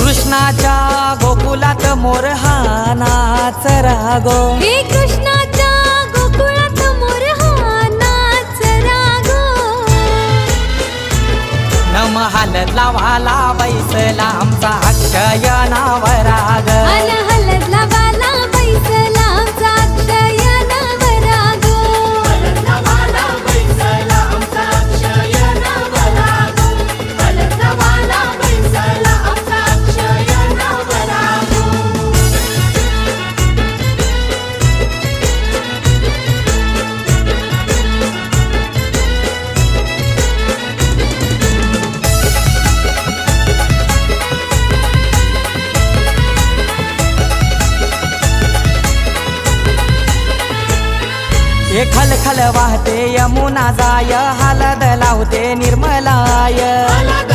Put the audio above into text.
कृष्णाच्या गोकुलात मोर हा नाचरा गो, हे कृष्णाच्या गोकुळात मोर हा नाचरा गो. हलद लावाला बैसला आमचा अक्षय नावरा ग, हलद लावाला बैसला आमचा अक्षय नवरा गो. हलद लावाला बैसला आमचा अक्षय नवरा गो, हलद लावाला बैसला आमचा अक्षय नवरा गो. हे खलखल वाहते यमुना जाय, हलद लावते निर्मलाय. हलद